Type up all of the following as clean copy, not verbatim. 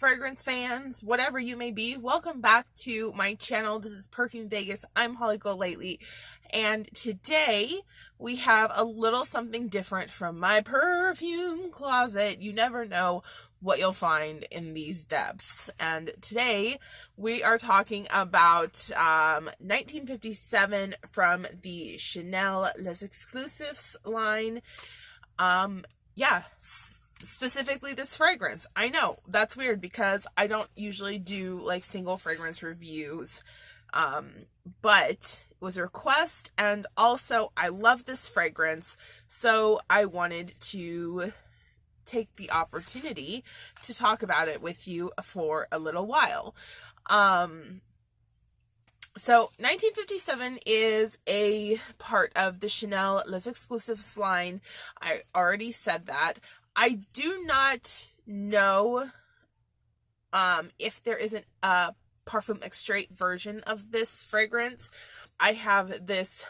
fragrance fans, whatever you may be, welcome back to my channel. This is Perfume Vegas. I'm Holly Golightly, and today we have a little something different from my perfume closet. You never know what you'll find in these depths, and today we are talking about 1957 from the Chanel Les Exclusifs line. Specifically this fragrance. I know that's weird because I don't usually do like single fragrance reviews, but it was a request, and also I love this fragrance, so I wanted to take the opportunity to talk about it with you for a little while. So 1957 is a part of the Chanel Les Exclusifs line. I already said that. I do not know if there isn't a Parfum Extrait version of this fragrance. I have this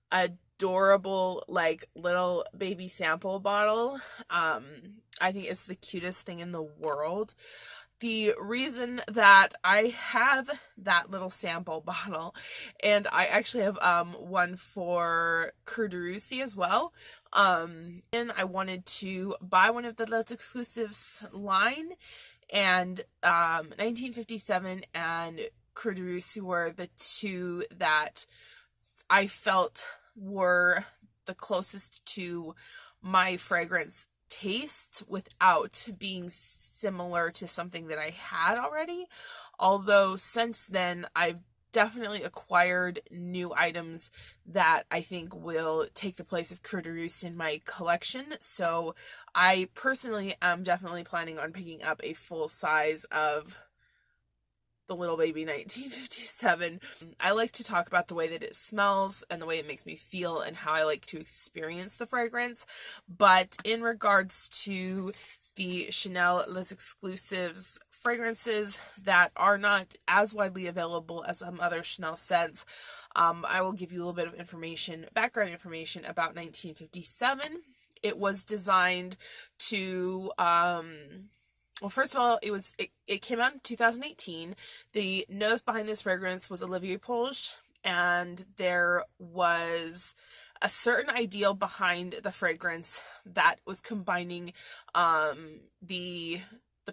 adorable like little baby sample bottle. I think it's the cutest thing in the world. The reason that I have that little sample bottle, and I actually have one for Cœur de Russie as well, and I wanted to buy one of the Les Exclusifs line, and 1957 and Cœur de Russie were the two that I felt were the closest to my fragrance taste without being similar to something that I had already. Although since then I've definitely acquired new items that I think will take the place of Cœur de Russie in my collection. So I personally am definitely planning on picking up a full size of the little baby 1957. I like to talk about the way that it smells and the way it makes me feel and how I like to experience the fragrance. But in regards to the Chanel Les Exclusifs fragrances that are not as widely available as some other Chanel scents, I will give you a little bit of information, background information about 1957. It was designed to well, first of all, it came out in 2018. The nose behind this fragrance was Olivier Polge, and there was a certain ideal behind the fragrance that was combining the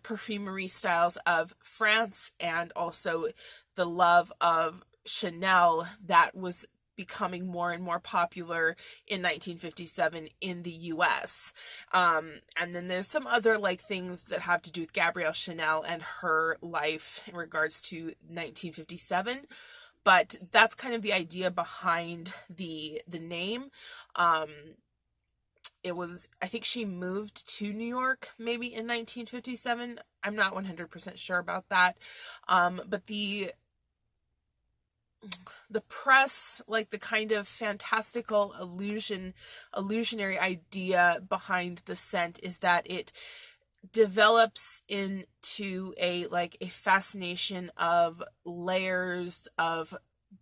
perfumery styles of France and also the love of Chanel that was becoming more and more popular in 1957 in the US. And then there's some other like things that have to do with Gabrielle Chanel and her life in regards to 1957. But that's kind of the idea behind the name. It was, I think she moved to New York maybe in 1957. I'm not 100% sure about that. But the press, like the kind of fantastical illusionary idea behind the scent is that it develops into a fascination of layers of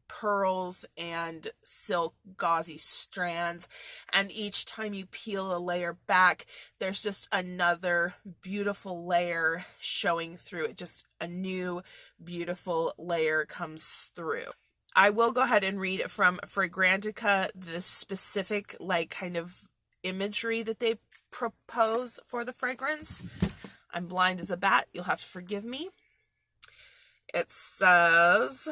pearls and silk gauzy strands, and each time you peel a layer back there's just another beautiful layer showing through it. Just a new beautiful layer comes through. I will go ahead and read from Fragrantica the specific kind of imagery that they propose for the fragrance. I'm blind as a bat, you'll have to forgive me. It says,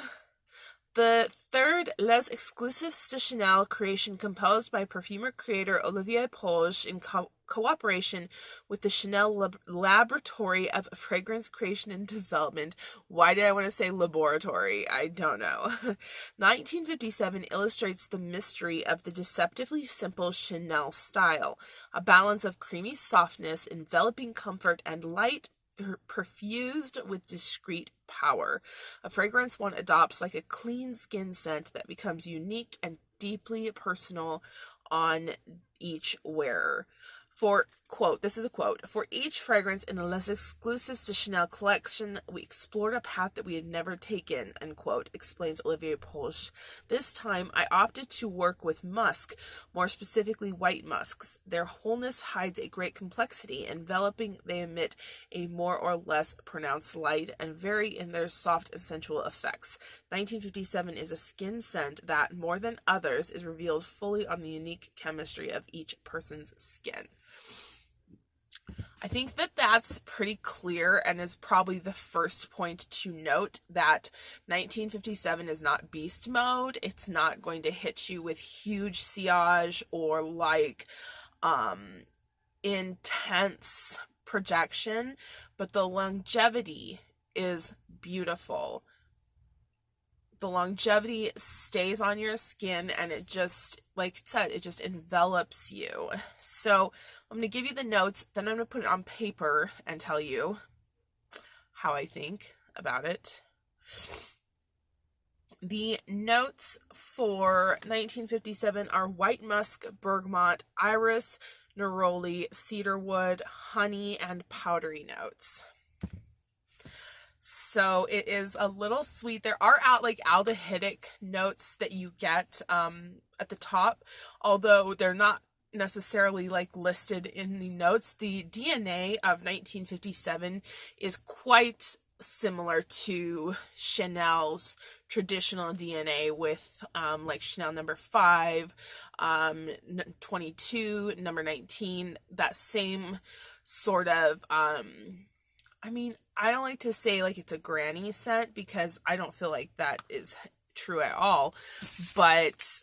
the third Les Exclusifs de Chanel creation composed by perfumer-creator Olivier Polge in cooperation with the Chanel Laboratory of Fragrance Creation and Development. Why did I want to say laboratory? I don't know. 1957 illustrates the mystery of the deceptively simple Chanel style, a balance of creamy softness, enveloping comfort, and light perfused with discreet power. A fragrance one adopts like a clean skin scent that becomes unique and deeply personal on each wearer. For, quote, this is a quote, "For each fragrance in the Les Exclusifs de Chanel collection, we explored a path that we had never taken," unquote, explains Olivier Polch. "This time, I opted to work with musk, more specifically white musks. Their wholeness hides a great complexity. Enveloping, they emit a more or less pronounced light and vary in their soft and sensual effects. 1957 is a skin scent that, more than others, is revealed fully on the unique chemistry of each person's skin." I think that that's pretty clear and is probably the first point to note that 1957 is not beast mode. It's not going to hit you with huge sillage or like intense projection, but the longevity is beautiful. The longevity stays on your skin and it just, like I said, it just envelops you. So I'm going to give you the notes, then I'm going to put it on paper and tell you how I think about it. The notes for 1957 are white musk, bergamot, iris, neroli, cedarwood, honey, and powdery notes. So it is a little sweet. There are like aldehydic notes that you get at the top, although they're not necessarily like listed in the notes. The DNA of 1957 is quite similar to Chanel's traditional DNA with like Chanel number 5, 22, number 19, that same sort of I mean, I don't like to say like it's a granny scent because I don't feel like that is true at all, but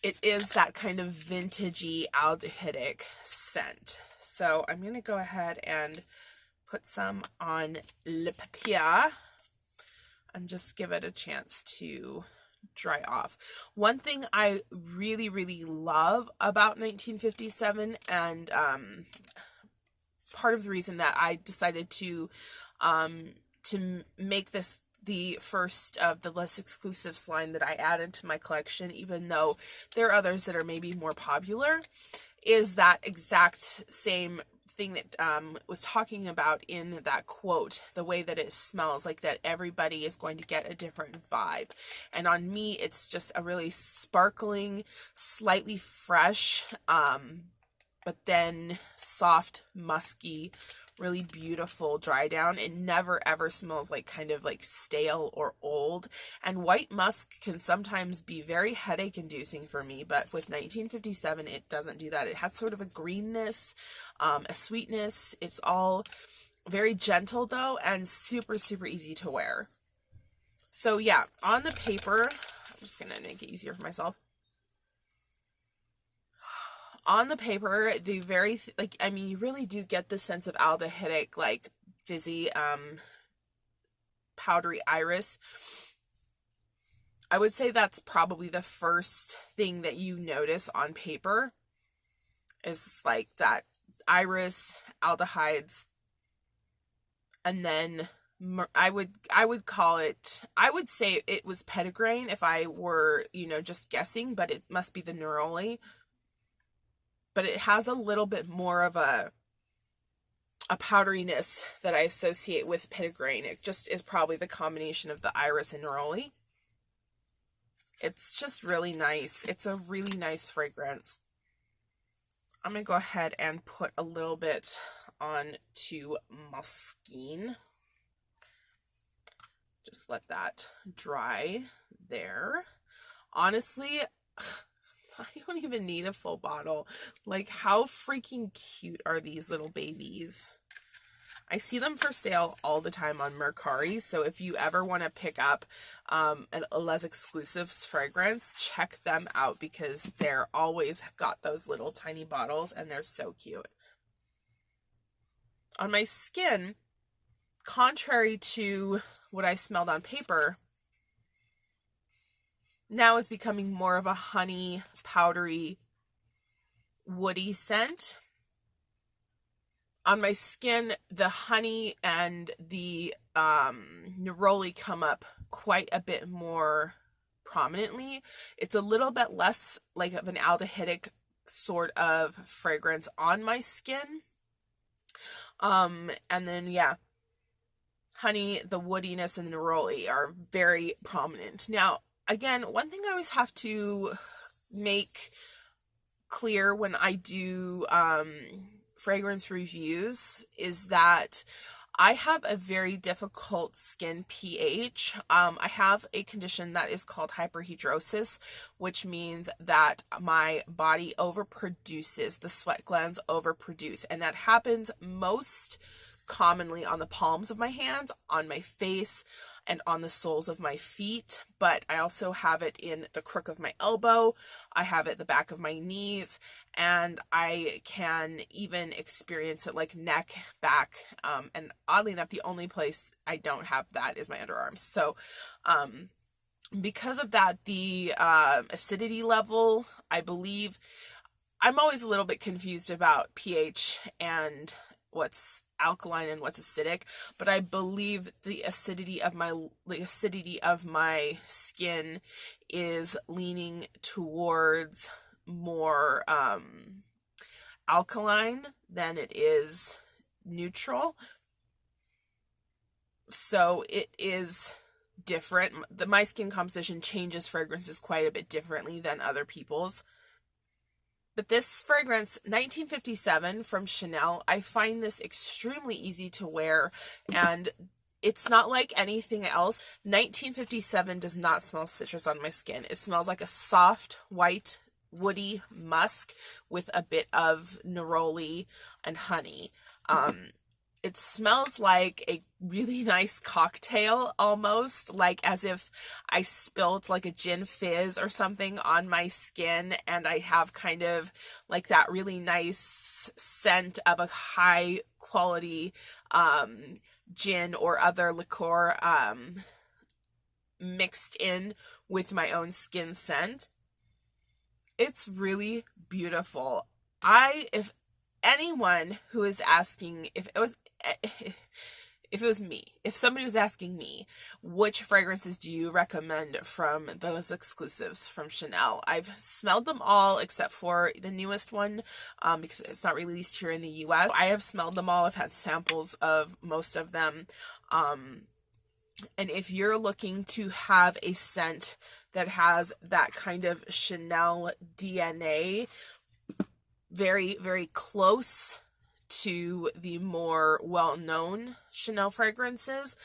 it is that kind of vintagey aldehydic scent. So I'm going to go ahead and put some on Le Papier and just give it a chance to dry off. One thing I really, really love about 1957, and part of the reason that I decided to make this the first of the Les Exclusifs line that I added to my collection, even though there are others that are maybe more popular, is that exact same thing that was talking about in that quote, the way that it smells, like that everybody is going to get a different vibe. And on me, it's just a really sparkling, slightly fresh, but then soft, musky, really beautiful dry down. It never ever smells like kind of like stale or old. And white musk can sometimes be very headache inducing for me, but with 1957 it doesn't do that. It has sort of a greenness, a sweetness. It's all very gentle though, and super, super easy to wear. So yeah, on the paper, I'm just gonna make it easier for myself. On the paper, the very, like, I mean, you really do get the sense of aldehydic, like, fizzy, powdery iris. I would say that's probably the first thing that you notice on paper is, like, that iris, aldehydes, and then I would call it, I would say it was petitgrain if I were, you know, just guessing, but it must be the neroli. But it has a little bit more of a powderiness that I associate with petitgrain. It just is probably the combination of the iris and neroli. It's just really nice. It's a really nice fragrance. I'm going to go ahead and put a little bit on to Muskine. Just let that dry there. Honestly, I don't even need a full bottle. Like, how freaking cute are these little babies? I see them for sale all the time on Mercari, so if you ever want to pick up a Les Exclusifs fragrance, check them out because they're always got those little tiny bottles and they're so cute. On my skin, contrary to what I smelled on paper, now is becoming more of a honey, powdery, woody scent. On my skin, the honey and the neroli come up quite a bit more prominently. It's a little bit less like of an aldehydic sort of fragrance on my skin. And then, yeah, honey, the woodiness, and the neroli are very prominent. Now, again, one thing I always have to make clear when I do fragrance reviews is that I have a very difficult skin pH. I have a condition that is called hyperhidrosis, which means that my body overproduces, the sweat glands overproduce, and that happens most commonly on the palms of my hands, on my face, and on the soles of my feet, but I also have it in the crook of my elbow, I have it at the back of my knees, and I can even experience it like neck, back, and oddly enough, the only place I don't have that is my underarms. So, because of that, the acidity level, I believe, I'm always a little bit confused about pH and what's alkaline and what's acidic, but I believe the acidity of my skin is leaning towards more alkaline than it is neutral. So it is different. My skin composition changes fragrances quite a bit differently than other people's. But this fragrance, 1957 from Chanel, I find this extremely easy to wear, and it's not like anything else. 1957 does not smell citrus on my skin. It smells like a soft, white, woody musk with a bit of neroli and honey. It smells like a really nice cocktail, almost like as if I spilt like a gin fizz or something on my skin, and I have kind of like that really nice scent of a high quality gin or other liqueur mixed in with my own skin scent. It's really beautiful. If anyone who is asking, if somebody was asking me, which fragrances do you recommend from those Exclusifs from Chanel? I've smelled them all except for the newest one, because it's not released here in the US. I have smelled them all. I've had samples of most of them. And if you're looking to have a scent that has that kind of Chanel DNA, very, very close to the more well-known Chanel fragrances,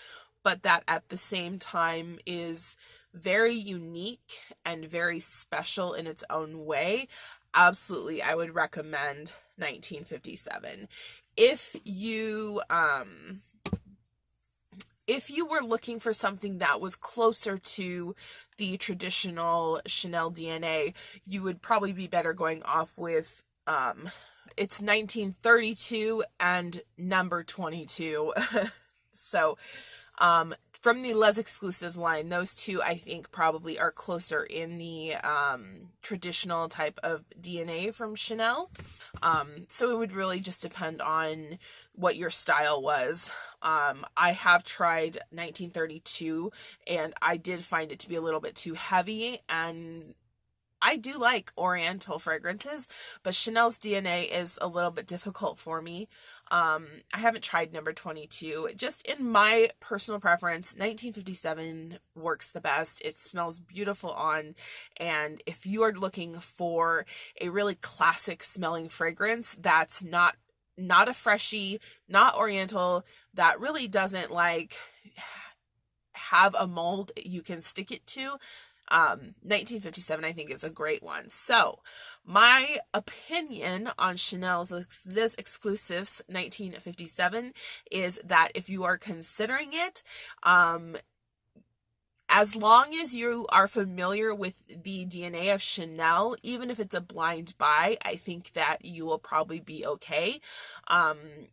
but that at the same time is very unique and very special in its own way, absolutely, I would recommend 1957. If you were looking for something that was closer to the traditional Chanel DNA, you would probably be better going off with it's 1932 and number 22. So, from the Les Exclusifs line, those two I think probably are closer in the traditional type of DNA from Chanel. So it would really just depend on what your style was. I have tried 1932 and I did find it to be a little bit too heavy, and I do like oriental fragrances, but Chanel's DNA is a little bit difficult for me. I haven't tried number 22. Just in my personal preference, 1957 works the best. It smells beautiful on, and if you are looking for a really classic smelling fragrance that's not a freshie, not oriental, that really doesn't like have a mold you can stick it to, 1957 I think is a great one. So my opinion on Chanel's this Exclusifs 1957 is that if you are considering it, as long as you are familiar with the DNA of Chanel, even if it's a blind buy, I think that you will probably be okay.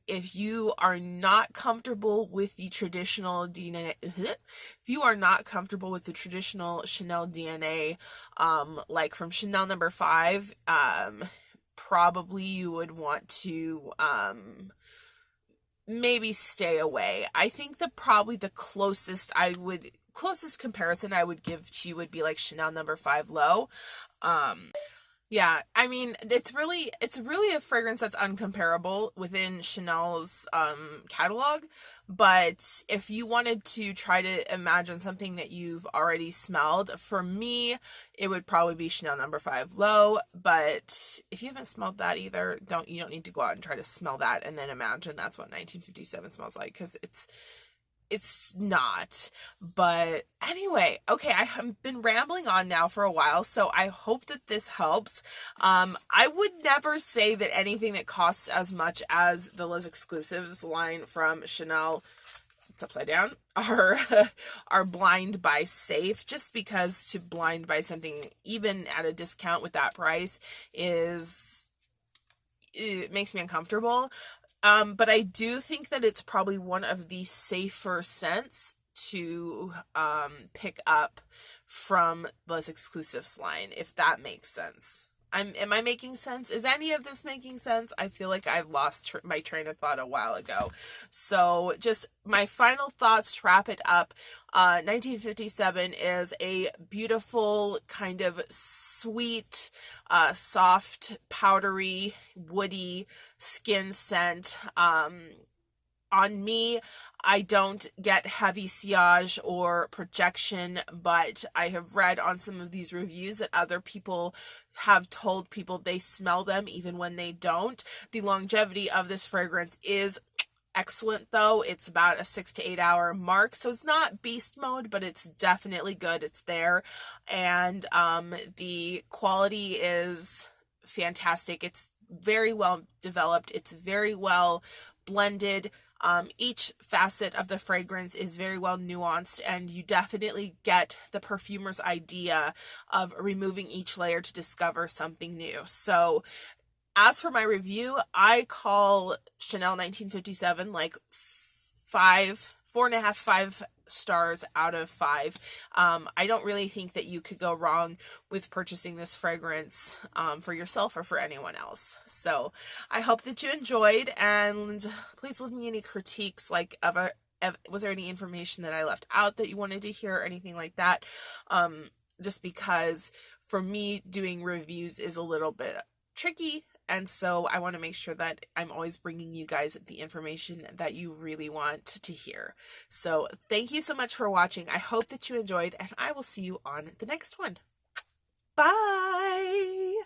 If you are not comfortable with the traditional DNA, Chanel DNA, like from Chanel number 5, probably you would want to, maybe stay away. I think that probably the closest comparison I would give to you would be like Chanel number 5 Low. Yeah, I mean, it's really a fragrance that's uncomparable within Chanel's catalog, but if you wanted to try to imagine something that you've already smelled, for me, it would probably be Chanel number 5 Low, but if you haven't smelled that either, you don't need to go out and try to smell that and then imagine that's what 1957 smells like, because it's not. But anyway, okay, I have been rambling on now for a while, so I hope that this helps. I would never say that anything that costs as much as the Les Exclusifs line from Chanel, it's upside down, are blind buy safe, just because to blind buy something even at a discount with that price it makes me uncomfortable. But I do think that it's probably one of the safer scents to pick up from Les Exclusifs line, if that makes sense. Am I making sense? Is any of this making sense? I feel like I've lost my train of thought a while ago. So just my final thoughts to wrap it up. 1957 is a beautiful, kind of sweet, soft, powdery, woody skin scent. On me, I don't get heavy sillage or projection, but I have read on some of these reviews that other people have told people they smell them even when they don't. The longevity of this fragrance is excellent, though. It's about a 6 to 8 hour mark, so it's not beast mode, but it's definitely good. It's there, and the quality is fantastic. It's very well developed. It's very well blended. Each facet of the fragrance is very well nuanced, and you definitely get the perfumer's idea of removing each layer to discover something new. So as for my review, I call Chanel 1957 like 4.5, 5 stars out of 5. I don't really think that you could go wrong with purchasing this fragrance for yourself or for anyone else. So I hope that you enjoyed, and please leave me any critiques, like was there any information that I left out that you wanted to hear or anything like that. Just because for me, doing reviews is a little bit tricky, and so I want to make sure that I'm always bringing you guys the information that you really want to hear. So thank you so much for watching. I hope that you enjoyed, and I will see you on the next one. Bye!